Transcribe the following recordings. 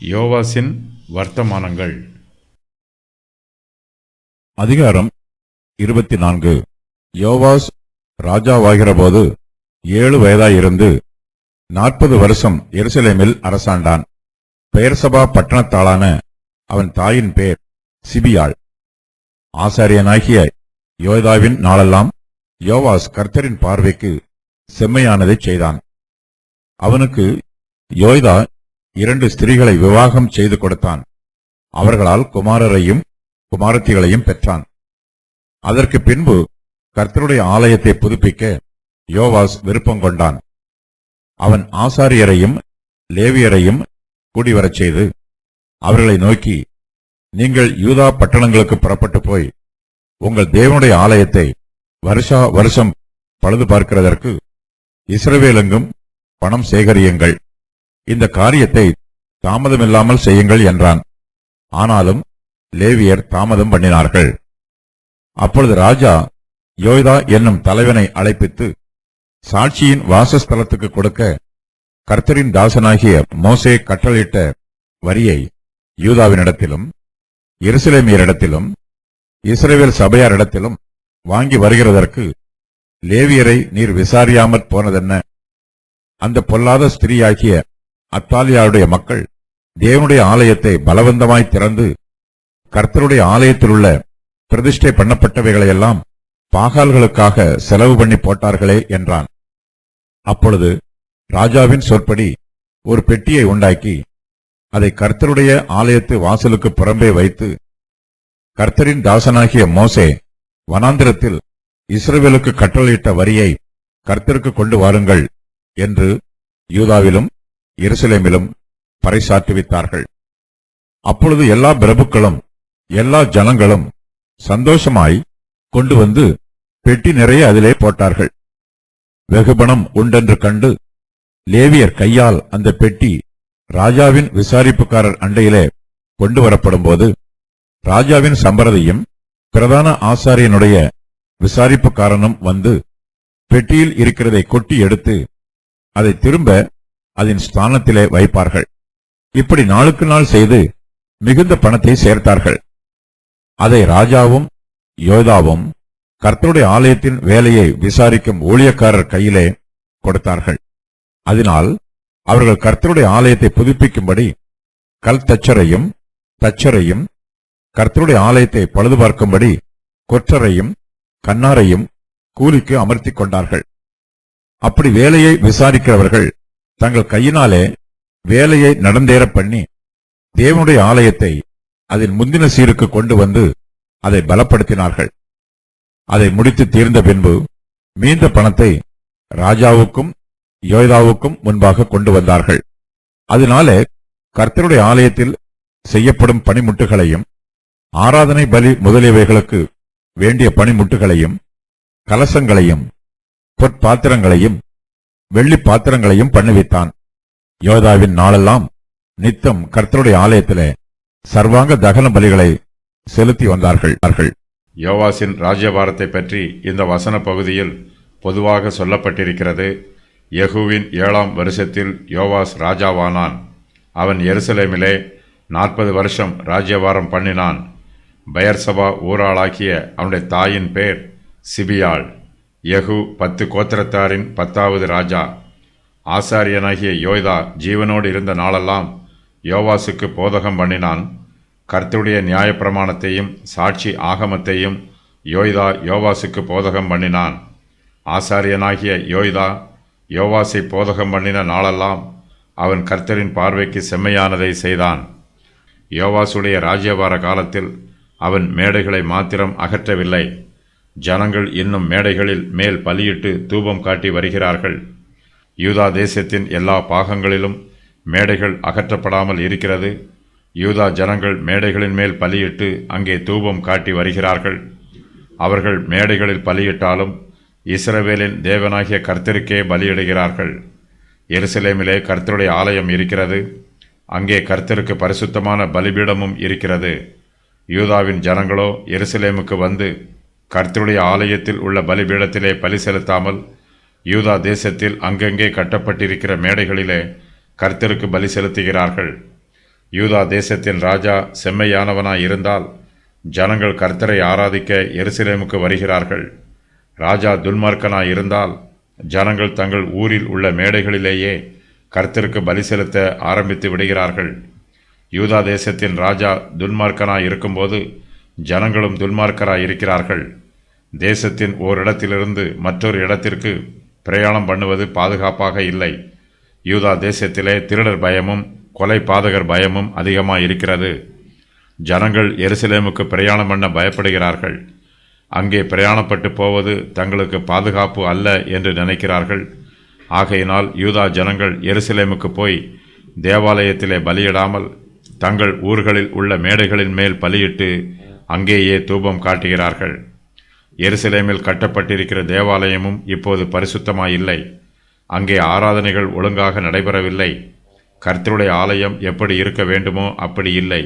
யோவாசின் வர்த்தமானங்கள் அதிகாரம் 24. யோவாஸ் ராஜாவாகிறபோது 7 வயதாயிருந்து 40 வருஷம் எருசலேமில் அரசாண்டான். பெயர்சபா பட்டணத்தாளான அவன் தாயின் பேர் சிபியாள். ஆசாரியனாகிய யோய்தாவின் நாளெல்லாம் யோவாஸ் கர்த்தரின் பார்வைக்கு செம்மையானதைச் செய்தான். அவனுக்கு யோய்தா 2 ஸ்திரீகளை விவாகம் செய்து கொடுத்தான். அவர்களால் குமாரரையும் குமாரத்திகளையும் பெற்றான். அதற்கு பின்பு கர்த்தருடைய ஆலயத்தை புதுப்பிக்க யோவாஸ் விருப்பம் கொண்டான். அவன் ஆசாரியரையும் லேவியரையும் கூடிவரச் செய்து அவர்களை நோக்கி, நீங்கள் யூதா பட்டணங்களுக்கு புறப்பட்டு போய் உங்கள் தேவனுடைய ஆலயத்தை வருஷா வருஷம் பழுது பார்க்கிறதற்கு இஸ்ரவேலெங்கும் பணம் சேகரியுங்கள். இந்த காரியத்தை தாமதமில்லாமல் செய்யுங்கள் என்றான். ஆனாலும் லேவியர் தாமதம் பண்ணினார்கள். அப்பொழுது ராஜா யோய்தா என்னும் தலைவனை அழைப்பித்து சாட்சியின் வாசஸ்தலத்துக்கு கொடுக்க கர்த்தரின் தாசனாகிய மோசே கட்டளையிட்ட வரியை யூதாவினிடத்திலும் எருசலேமியரிடத்திலும் இஸ்ரவேல் சபையாரிடத்திலும் வாங்கி வருகிறதற்கு லேவியரை நீர் விசாரியாமற் போனதென்ன? அந்த பொல்லாத ஸ்திரீயாகிய அத்தாலியாவுடைய மக்கள் தேவனுடைய ஆலயத்தை பலவந்தமாய் திறந்து கர்த்தருடைய ஆலயத்திலுள்ள பிரதிஷ்டை பண்ணப்பட்டவைகளையெல்லாம் பாகால்களுக்காக செலவு பண்ணி போட்டார்களே என்றான். அப்பொழுது ராஜாவின் சொற்படி ஒரு பெட்டியை உண்டாக்கி அதை கர்த்தருடைய ஆலயத்து வாசலுக்கு புறம்பே வைத்து, கர்த்தரின் தாசனாகிய மோசே வனாந்திரத்தில் இஸ்ரவேலுக்கு கட்டளையிட்ட வரியை கர்த்தருக்கு கொண்டு வாருங்கள் என்று யூதாவிலும் எருசலேமிலும் பறைசாற்றுவித்தார்கள். அப்பொழுது எல்லா பிரபுக்களும் எல்லா ஜனங்களும் சந்தோஷமாய் கொண்டு வந்து பெட்டி நிறைய அதிலே போட்டார்கள். வெகுபணம் உண்டென்று கண்டு லேவியர் கையால் அந்த பெட்டி ராஜாவின் விசாரிப்புக்காரர் அண்டையிலே கொண்டு வரப்படும்போது ராஜாவின் சம்பரதியும் பிரதான ஆசாரியனுடைய விசாரிப்புக்காரனும் வந்து பெட்டியில் இருக்கிறதை கொட்டி எடுத்து அதை திரும்ப அதன் ஸ்தானத்திலே வைப்பார்கள். இப்படி நாளுக்கு நாள் செய்து மிகுந்த பணத்தை சேர்த்தார்கள். அதை ராஜாவும் யோய்தாவும் கர்த்தருடைய ஆலயத்தின் வேலையை விசாரிக்கும் ஊழியக்காரர் கையிலே கொடுத்தார்கள். அதனால் அவர்கள் கர்த்தருடைய ஆலயத்தை புதுப்பிக்கும்படி கல் தச்சரையும் தச்சரையும் கர்த்தருடைய ஆலயத்தை பழுது பார்க்கும்படி கொற்றரையும் கண்ணாரையும் கூலிக்கு அமர்த்திக் கொண்டார்கள். அப்படி வேலையை விசாரிக்கிறவர்கள் தங்கள் கையினாலே வேலையை நடந்தேற பண்ணி தேவனுடைய ஆலயத்தை அதன் முந்தின சீருக்கு கொண்டு வந்து அதை பலப்படுத்தினார்கள். அதை முடித்து தீர்ந்த பின்பு மீந்த பணத்தை ராஜாவுக்கும் யோய்தாவுக்கும் முன்பாக கொண்டு வந்தார்கள். அதனாலே கர்த்தருடைய ஆலயத்தில் செய்யப்படும் பணிமுட்டுகளையும் ஆராதனை பலி முதலியவைகளுக்கு வேண்டிய பணிமுட்டுகளையும் கலசங்களையும் பொற்பாத்திரங்களையும் வெள்ளி பாத்திரங்களையும் பண்ணுவித்தான். யோய்தாவின் நாளெல்லாம் நித்தம் கர்த்தருடைய ஆலயத்திலே சர்வாங்க தகன பலிகளை செலுத்தி வந்தார்கள். யோவாசின் ராஜ்யபாரத்தை பற்றி இந்த வசன பகுதியில் பொதுவாக சொல்லப்பட்டிருக்கிறது. யெகூவின் 7ஆம் வருஷத்தில் யோவாஸ் ராஜாவானான். அவன் எருசலேமிலே 40 வருஷம் ராஜ்யபாரம் பண்ணினான். பெயர்சபா ஊராளாகிய அவனுடைய தாயின் பேர் சிபியாள். யெகூ 10 கோத்திரத்தாரின் 10வது ராஜா. ஆசாரியனாகிய யோய்தா ஜீவனோடு இருந்த நாளெல்லாம் யோவாசுக்கு போதகம் பண்ணினான். கர்த்தருடைய நியாயப்பிரமாணத்தையும் சாட்சி ஆகமத்தையும் யோய்தா யோவாசுக்கு போதகம் பண்ணினான். ஆசாரியனாகிய யோய்தா யோவாசை போதகம் பண்ணின நாளெல்லாம் அவன் கர்த்தரின் பார்வைக்கு செம்மையானதை செய்தான். யோவாசுடைய ராஜ்யபார காலத்தில் அவன் மேடைகளை மாத்திரம் அகற்றவில்லை. ஜனங்கள் இன்னும் மேடைகளில் மேல் பலியிட்டு தூபம் காட்டி வருகிறார்கள். யூதா தேசத்தின் எல்லா பாகங்களிலும் மேடைகள் அகற்றப்படாமல் இருக்கிறது. யூதா ஜனங்கள் மேடைகளின் மேல் பலியிட்டு அங்கே தூபம் காட்டி வருகிறார்கள். அவர்கள் மேடைகளில் பலியிட்டாலும் இஸ்ரவேலின் தேவனாகிய கர்த்தருக்கே பலியிடுகிறார்கள். எருசலேமிலே கர்த்தருடைய ஆலயம் இருக்கிறது. அங்கே கர்த்தருக்கு பரிசுத்தமான பலிபீடமும் இருக்கிறது. யூதாவின் ஜனங்களோ எருசலேமுக்கு வந்து கர்த்தருடைய ஆலயத்தில் உள்ள பலிபீடத்திலே பலி செலுத்தாமல் யூதா தேசத்தில் அங்கங்கே கட்டப்பட்டிருக்கிற மேடைகளிலே கர்த்தருக்கு பலி செலுத்துகிறார்கள். யூதா தேசத்தின் ராஜா செம்மையானவனாய் இருந்தால் ஜனங்கள் கர்த்தரை ஆராதிக்க எருசலேமுக்கு வருகிறார்கள். ராஜா துன்மார்க்கனாய் இருந்தால் ஜனங்கள் தங்கள் ஊரில் உள்ள மேடைகளிலேயே கர்த்தருக்கு பலி செலுத்த ஆரம்பித்து விடுகிறார்கள். யூதா தேசத்தின் ராஜா துன்மார்க்கனாய் இருக்கும்போது ஜனங்களும் துன்மார்க்கராய் இருக்கிறார்கள். தேசத்தின் ஓரிடத்திலிருந்து மற்றொரு இடத்திற்கு பிரயாணம் பண்ணுவது பாதுகாப்பாக இல்லை. யூதா தேசத்திலே திருடர் பயமும் கொலை பாதகர் பயமும் அதிகமாக இருக்கிறது. ஜனங்கள் எருசலேமுக்கு பிரயாணம் பண்ண பயப்படுகிறார்கள். அங்கே பிரயாணப்பட்டு போவது தங்களுக்கு பாதுகாப்பு அல்ல என்று நினைக்கிறார்கள். ஆகையினால் யூதா ஜனங்கள் எருசலேமுக்கு போய் தேவாலயத்திலே பலியிடாமல் தங்கள் ஊர்களில் உள்ள மேடைகளின் மேல் பலியிட்டு அங்கேயே தூபம் காட்டுகிறார்கள். எருசலேமில் கட்டப்பட்டிருக்கிற தேவாலயமும் இப்போது பரிசுத்தமாயில்லை. அங்கே ஆராதனைகள் ஒழுங்காக நடைபெறவில்லை. கர்த்தருடைய ஆலயம் எப்படி இருக்க வேண்டுமோ அப்படி இல்லை.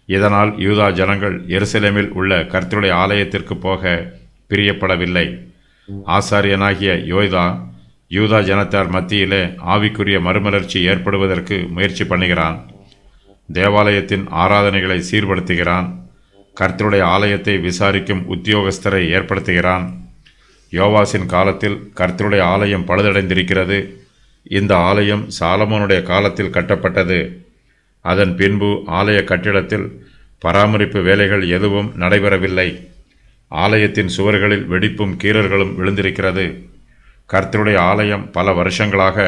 இதனால் யூதா ஜனங்கள் எருசலேமில் உள்ள கர்த்தருடைய ஆலயத்திற்கு போக பிரியப்படவில்லை. ஆசாரியனாகிய யோய்தா யூதா ஜனத்தார் மத்தியிலே ஆவிக்குரிய மறுமலர்ச்சி ஏற்படுவதற்கு முயற்சி பண்ணுகிறான். தேவாலயத்தின் ஆராதனைகளை சீர்படுத்துகிறான். கர்த்தருடைய ஆலயத்தை விசாரிக்கும் உத்தியோகஸ்தரை ஏற்படுத்துகிறான். யோவாசின் காலத்தில் கர்த்தருடைய ஆலயம் பழுதடைந்திருக்கிறது. இந்த ஆலயம் சாலமோனுடைய காலத்தில் கட்டப்பட்டது. அதன் பின்பு ஆலய கட்டிடத்தில் பராமரிப்பு வேலைகள் எதுவும் நடைபெறவில்லை. ஆலயத்தின் சுவர்களில் வெடிப்பும் கீறல்களும் விழுந்திருக்கிறது. கர்த்தருடைய ஆலயம் பல வருஷங்களாக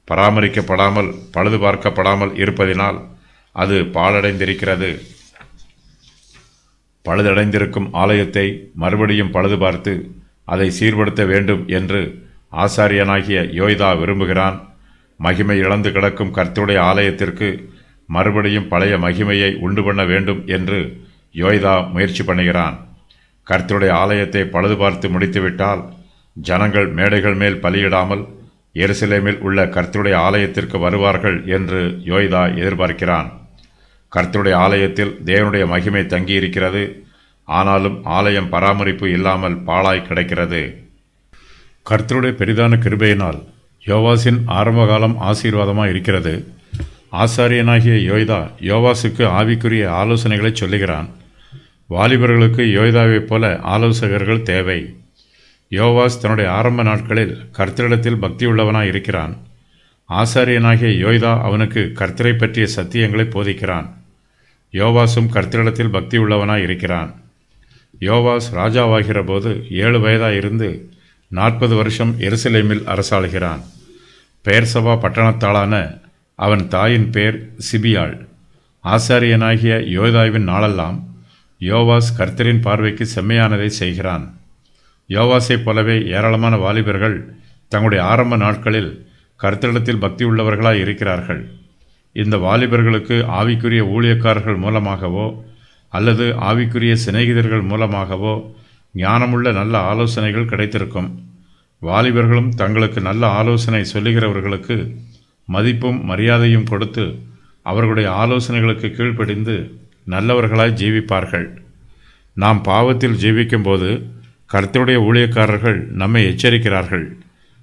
பராமரிக்கப்படாமல் பழுது பார்க்கப்படாமல் இருப்பதினால் அது பாழடைந்திருக்கிறது. பழுதடைந்திருக்கும் ஆலயத்தை மறுபடியும் பழுது பார்த்து அதை சீர்படுத்த வேண்டும் என்று ஆசாரியனாகிய யோய்தா விரும்புகிறான். மகிமை இழந்து கிடக்கும் கர்த்தருடைய ஆலயத்திற்கு மறுபடியும் பழைய மகிமையை உண்டு பண்ண வேண்டும் என்று யோய்தா முயற்சி பண்ணுகிறான். கர்த்தருடைய ஆலயத்தை பழுது பார்த்து முடித்துவிட்டால் ஜனங்கள் மேடைகள் மேல் பலியிடாமல் எருசலேமில் உள்ள கர்த்தருடைய ஆலயத்திற்கு வருவார்கள் என்று யோய்தா எதிர்பார்க்கிறான். கர்த்தருடைய ஆலயத்தில் தேவனுடைய மகிமை தங்கியிருக்கிறது. ஆனாலும் ஆலயம் பராமரிப்பு இல்லாமல் பாழாய் கிடக்கிறது. கர்த்தருடைய பெரிதான கிருபையினால் யோவாசின் ஆரம்பகாலம் ஆசீர்வாதமாக இருக்கிறது. ஆசாரியனாகிய யோய்தா யோவாசுக்கு ஆவிக்குரிய ஆலோசனைகளை சொல்லுகிறான். வாலிபர்களுக்கு யோய்தாவைப் போல ஆலோசகர்கள் தேவை. யோவாஸ் தன்னுடைய ஆரம்ப நாட்களில் கர்த்தரிடத்தில் பக்தியுள்ளவனாய் இருக்கிறான். ஆசாரியனாகிய யோய்தா அவனுக்கு கர்த்தரை பற்றிய சத்தியங்களை போதிக்கிறான். யோவாசும் கர்த்தரிடத்தில் பக்தியுள்ளவனாய் இருக்கிறான். யோவாஸ் ராஜாவாகிற போது 7 வயதாயிருந்து 40 வருஷம் எருசலேமில் அரசாளுகிறான். பெயர்சபா பட்டணத்தாளான அவன் தாயின் பேர் சிபியாள். ஆசாரியனாகிய யோய்தாவின் நாளெல்லாம் யோவாஸ் கர்த்தரின் பார்வைக்கு செம்மையானதை செய்கிறான். யோவாசைப் போலவே ஏராளமான வாலிபர்கள் தங்களுடைய ஆரம்ப நாட்களில் கர்த்தரிடத்தில் பக்தியுள்ளவர்களாய் இருக்கிறார்கள். இந்த வாலிபர்களுக்கு ஆவிக்குரிய ஊழியக்காரர்கள் மூலமாகவோ அல்லது ஆவிக்குரிய சிநேகிதர்கள் மூலமாகவோ ஞானமுள்ள நல்ல ஆலோசனைகள் கிடைத்திருக்கும். வாலிபர்களும் தங்களுக்கு நல்ல ஆலோசனை சொல்லுகிறவர்களுக்கு மதிப்பும் மரியாதையும் கொடுத்து அவர்களுடைய ஆலோசனைகளுக்கு கீழ்ப்படிந்து நல்லவர்களாய் ஜீவிப்பார்கள். நாம் பாவத்தில் ஜீவிக்கும்போது கர்த்தருடைய ஊழியக்காரர்கள் நம்மை எச்சரிக்கிறார்கள்.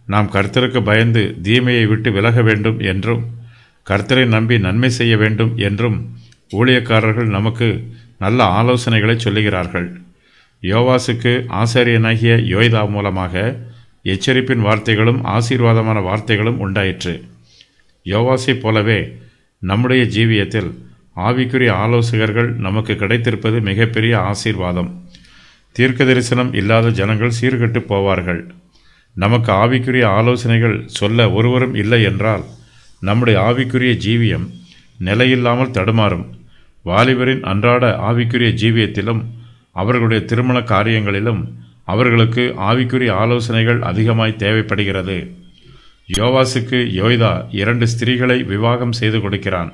நாம் கர்த்தருக்கு பயந்து தீமையை விட்டு விலக வேண்டும் என்றும் கர்த்தரை நம்பி நன்மை செய்ய வேண்டும் என்றும் ஊழியக்காரர்கள் நமக்கு நல்ல ஆலோசனைகளை சொல்லுகிறார்கள். யோவாசுக்கு ஆசாரியனாகிய யோய்தா மூலமாக எச்சரிப்பின் வார்த்தைகளும் ஆசீர்வாதமான வார்த்தைகளும் உண்டாயிற்று. யோவாசைப் போலவே நம்முடைய ஜீவியத்தில் ஆவிக்குரிய ஆலோசகர்கள் நமக்கு கிடைத்திருப்பது மிகப்பெரிய ஆசீர்வாதம். தீர்க்க தரிசனம் இல்லாத ஜனங்கள் சீர்கெட்டு போவார்கள். நமக்கு ஆவிக்குரிய ஆலோசனைகள் சொல்ல ஒருவரும் இல்லை என்றால் நம்முடைய ஆவிக்குரிய ஜீவியம் நிலையில்லாமல் தடுமாறும். வாலிபரின் அன்றாட ஆவிக்குரிய ஜீவியத்திலும் அவர்களுடைய திருமண காரியங்களிலும் அவர்களுக்கு ஆவிக்குரிய ஆலோசனைகள் அதிகமாய் தேவைப்படுகிறது. யோவாசுக்கு யோய்தா 2 ஸ்திரீகளை விவாகம் செய்து கொடுக்கிறான்.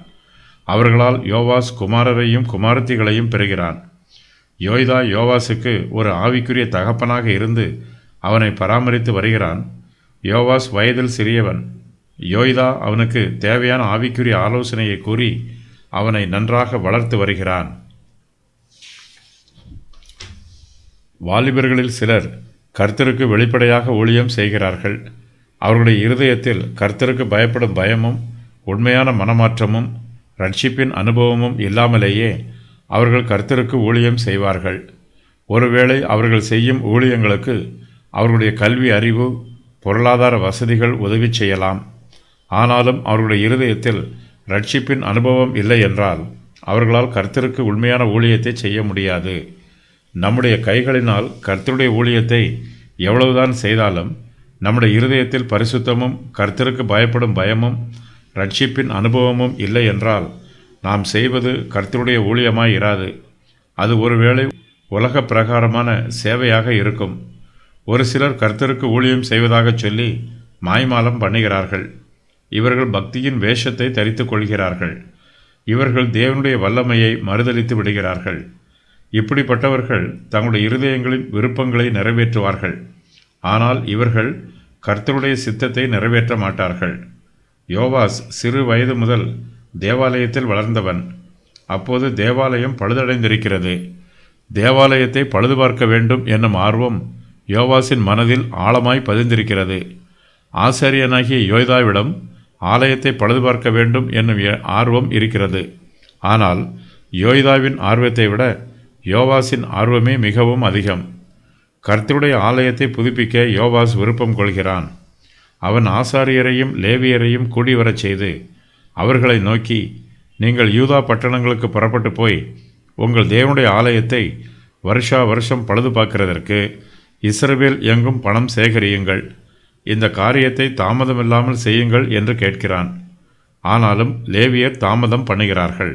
அவர்களால் யோவாஸ் குமாரரையும் குமாரத்திகளையும் பெறுகிறான். யோய்தா யோவாசுக்கு ஒரு ஆவிக்குரிய தகப்பனாக இருந்து அவனை பராமரித்து வருகிறான். யோவாஸ் வயதில் சிறியவன். யோய்தா அவனுக்கு தேவையான ஆவிக்குரிய ஆலோசனையை கூறி அவனை நன்றாக வளர்த்து வருகிறான். வாலிபர்களில் சிலர் கர்த்தருக்கு வெளிப்படையாக ஊழியம் செய்கிறார்கள். அவர்களுடைய இருதயத்தில் கர்த்தருக்கு பயப்படும் பயமும் உண்மையான மனமாற்றமும் ரட்சிப்பின் அனுபவமும் இல்லாமலேயே அவர்கள் கர்த்தருக்கு ஊழியம் செய்வார்கள். ஒருவேளை அவர்கள் செய்யும் ஊழியங்களுக்கு அவர்களுடைய கல்வி அறிவு, பொருளாதார வசதிகள் உதவி செய்யலாம். ஆனாலும் அவர்களுடைய இருதயத்தில் ரட்சிப்பின் அனுபவம் இல்லை என்றால் அவர்களால் கர்த்தருக்கு உண்மையான ஊழியத்தை செய்ய முடியாது. நம்முடைய கைகளினால் கர்த்தருடைய ஊழியத்தை எவ்வளவுதான் செய்தாலும் நம்முடைய இருதயத்தில் பரிசுத்தமும் கர்த்தருக்கு பயப்படும் பயமும் ரட்சிப்பின் அனுபவமும் இல்லை என்றால் நாம் செய்வது கர்த்தருடைய ஊழியமாய் இராது. அது ஒருவேளை உலக பிரகாரமான சேவையாக இருக்கும். ஒரு சிலர் கர்த்தருக்கு ஊழியம் செய்வதாக சொல்லி மாய்மாலம் பண்ணுகிறார்கள். இவர்கள் பக்தியின் வேஷத்தை தரித்து கொள்கிறார்கள். இவர்கள் தேவனுடைய வல்லமையை மறுதலித்து விடுகிறார்கள். இப்படிப்பட்டவர்கள் தங்களுடைய இருதயங்களின் விருப்பங்களை நிறைவேற்றுவார்கள். ஆனால் இவர்கள் கர்த்தருடைய சித்தத்தை நிறைவேற்ற மாட்டார்கள். யோவாஸ் சிறு வயது முதல் தேவாலயத்தில் வளர்ந்தவன். அப்போது தேவாலயம் பழுதடைந்திருக்கிறது. தேவாலயத்தை பழுது பார்க்க வேண்டும் என்னும் ஆர்வம் யோவாசின் மனதில் ஆழமாய் பதிந்திருக்கிறது. ஆசாரியனாகிய யோய்தாவிடம் ஆலயத்தை பழுது பார்க்க வேண்டும் என்னும் ஆர்வம் இருக்கிறது. ஆனால் யோய்தாவின் ஆர்வத்தை விட யோவாசின் ஆர்வமே மிகவும் அதிகம். கர்த்தருடைய ஆலயத்தை புதுப்பிக்க யோவாஸ் விருப்பம் கொள்கிறான். அவன் ஆசாரியரையும் லேவியரையும் கூடிவரச் செய்து அவர்களை நோக்கி, நீங்கள் யூதா பட்டணங்களுக்கு புறப்பட்டு போய் உங்கள் தேவனுடைய ஆலயத்தை வருஷா வருஷம் பழுது பார்க்கிறதற்கு இஸ்ரவேல் எங்கும் பணம் சேகரியுங்கள். இந்த காரியத்தை தாமதமில்லாமல் செய்யுங்கள் என்று கேட்கிறான். ஆனாலும் லேவியர் தாமதம் பண்ணுகிறார்கள்.